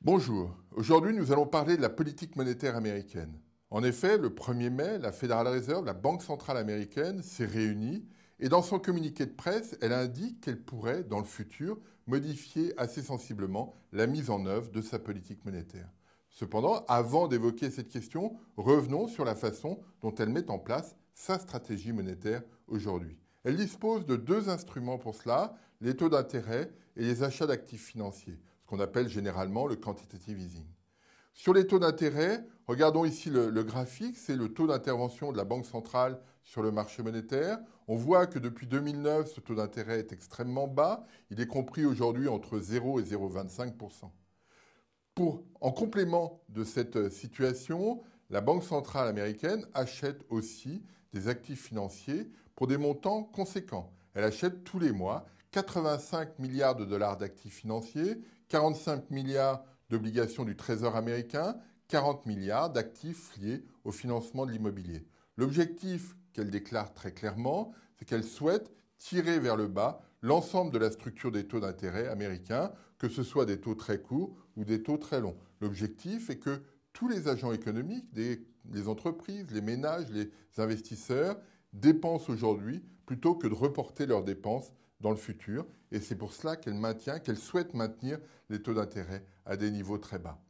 Bonjour. Aujourd'hui, nous allons parler de la politique monétaire américaine. En effet, le 1er mai, la Federal Reserve, la Banque centrale américaine, s'est réunie et dans son communiqué de presse, elle indique qu'elle pourrait, dans le futur, modifier assez sensiblement la mise en œuvre de sa politique monétaire. Cependant, avant d'évoquer cette question, revenons sur la façon dont elle met en place sa stratégie monétaire aujourd'hui. Elle dispose de deux instruments pour cela, les taux d'intérêt et les achats d'actifs financiers, ce qu'on appelle généralement le quantitative easing. Sur les taux d'intérêt, regardons ici le graphique, c'est le taux d'intervention de la Banque centrale sur le marché monétaire. On voit que depuis 2009, ce taux d'intérêt est extrêmement bas. Il est compris aujourd'hui entre 0 et 0,25%. En complément de cette situation, la Banque centrale américaine achète aussi des actifs financiers pour des montants conséquents. Elle achète tous les mois 85 milliards de dollars d'actifs financiers, 45 milliards d'obligations du Trésor américain, 40 milliards d'actifs liés au financement de l'immobilier. L'objectif qu'elle déclare très clairement, c'est qu'elle souhaite tirer vers le bas l'ensemble de la structure des taux d'intérêt américains, que ce soit des taux très courts ou des taux très longs. L'objectif est que tous les agents économiques, les entreprises, les ménages, les investisseurs, dépensent aujourd'hui plutôt que de reporter leurs dépenses dans le futur. Et c'est pour cela qu'elle souhaite maintenir les taux d'intérêt à des niveaux très bas.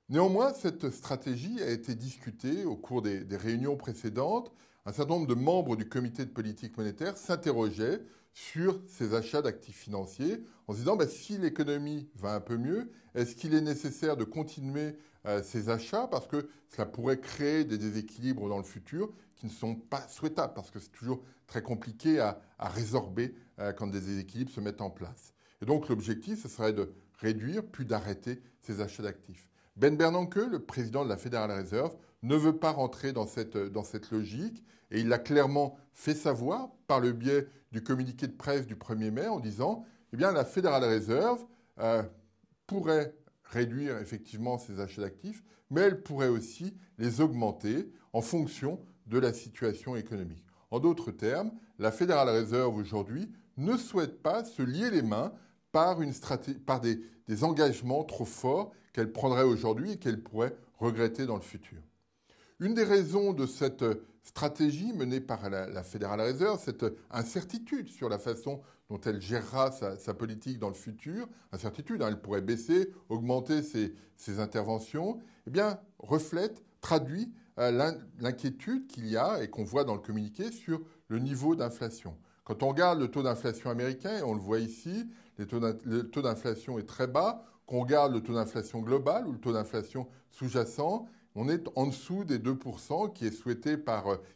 Néanmoins, cette stratégie a été discutée au cours des réunions précédentes. Un certain nombre de membres du comité de politique monétaire s'interrogeaient sur ces achats d'actifs financiers en se disant si l'économie va un peu mieux, est-ce qu'il est nécessaire de continuer ces achats parce que cela pourrait créer des déséquilibres dans le futur qui ne sont pas souhaitables parce que c'est toujours très compliqué à résorber quand des déséquilibres se mettent en place. Et donc l'objectif, ce serait de réduire puis d'arrêter ces achats d'actifs. Ben Bernanke, le président de la Federal Reserve, ne veut pas rentrer dans cette logique et il l'a clairement fait savoir par le biais du communiqué de presse du 1er mai en disant la Federal Reserve pourrait réduire effectivement ses achats d'actifs, mais elle pourrait aussi les augmenter en fonction de la situation économique. En d'autres termes, la Federal Reserve aujourd'hui ne souhaite pas se lier les mains par des engagements trop forts qu'elle prendrait aujourd'hui et qu'elle pourrait regretter dans le futur. Une des raisons de cette stratégie menée par la Federal Reserve, cette incertitude sur la façon dont elle gérera sa politique dans le futur, incertitude, elle pourrait baisser, augmenter ses interventions, traduit l'inquiétude qu'il y a et qu'on voit dans le communiqué sur le niveau d'inflation. Quand on regarde le taux d'inflation américain, et on le voit ici, le taux d'inflation est très bas. Qu'on regarde le taux d'inflation global ou le taux d'inflation sous-jacent, on est en dessous des 2% qui est souhaité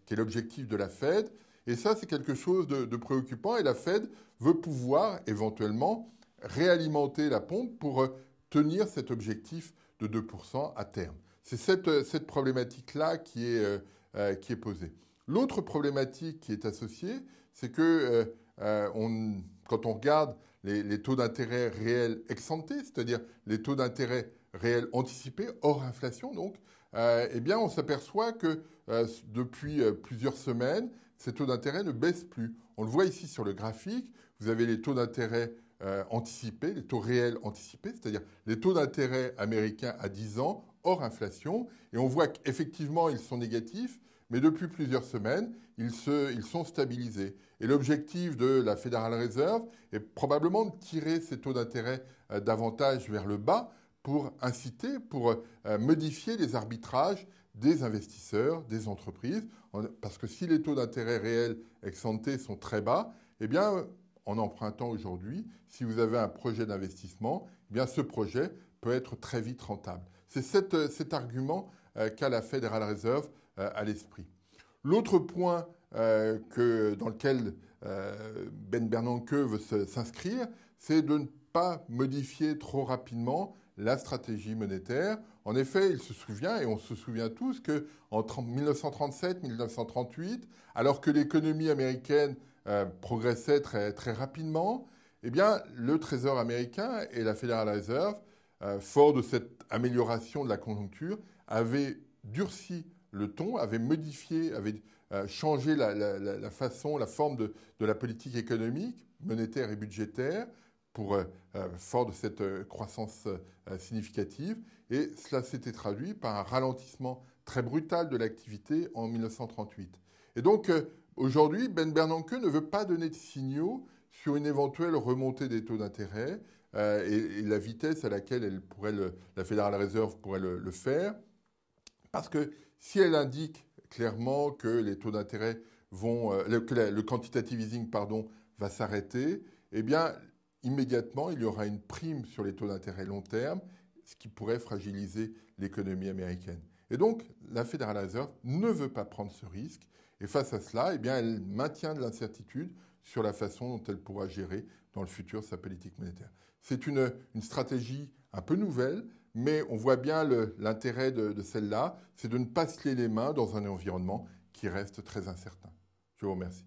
qui est l'objectif de la Fed. Et ça, c'est quelque chose de préoccupant. Et la Fed veut pouvoir éventuellement réalimenter la pompe pour tenir cet objectif de 2% à terme. C'est cette problématique-là qui est posée. L'autre problématique qui est associée, c'est que quand on regarde les taux d'intérêt réels ex-ante, c'est-à-dire les taux d'intérêt réels anticipés, hors inflation donc, on s'aperçoit que depuis plusieurs semaines, ces taux d'intérêt ne baissent plus. On le voit ici sur le graphique, vous avez les taux d'intérêt anticipés, les taux réels anticipés, c'est-à-dire les taux d'intérêt américains à 10 ans, hors inflation, et on voit qu'effectivement ils sont négatifs, mais depuis plusieurs semaines, ils sont stabilisés. Et l'objectif de la Federal Reserve est probablement de tirer ces taux d'intérêt davantage vers le bas pour inciter, pour modifier les arbitrages des investisseurs, des entreprises. Parce que si les taux d'intérêt réels ex-ante sont très bas, en empruntant aujourd'hui, si vous avez un projet d'investissement, ce projet peut être très vite rentable. C'est cet argument qu'a la Federal Reserve à l'esprit. L'autre point dans lequel Ben Bernanke veut s'inscrire, c'est de ne pas modifier trop rapidement la stratégie monétaire. En effet, il se souvient, et on se souvient tous, qu'en 1937-1938, alors que l'économie américaine progressait très, très rapidement, le Trésor américain et la Federal Reserve, fort de cette amélioration de la conjoncture, avaient durci le ton, avaient modifié, avaient changé la façon, la forme de la politique économique, monétaire et budgétaire fort de cette croissance significative. Et cela s'était traduit par un ralentissement très brutal de l'activité en 1938. Et donc, aujourd'hui, Ben Bernanke ne veut pas donner de signaux sur une éventuelle remontée des taux d'intérêt et la vitesse à laquelle la Federal Reserve pourrait le faire. Parce que si elle indique clairement que les taux d'intérêt que le quantitative easing, va s'arrêter, eh bien, immédiatement, il y aura une prime sur les taux d'intérêt long terme, ce qui pourrait fragiliser l'économie américaine. Et donc, la Federal Reserve ne veut pas prendre ce risque. Et face à cela, eh bien, elle maintient de l'incertitude sur la façon dont elle pourra gérer dans le futur sa politique monétaire. C'est une stratégie un peu nouvelle, mais on voit bien l'intérêt de celle-là, c'est de ne pas se lier les mains dans un environnement qui reste très incertain. Je vous remercie.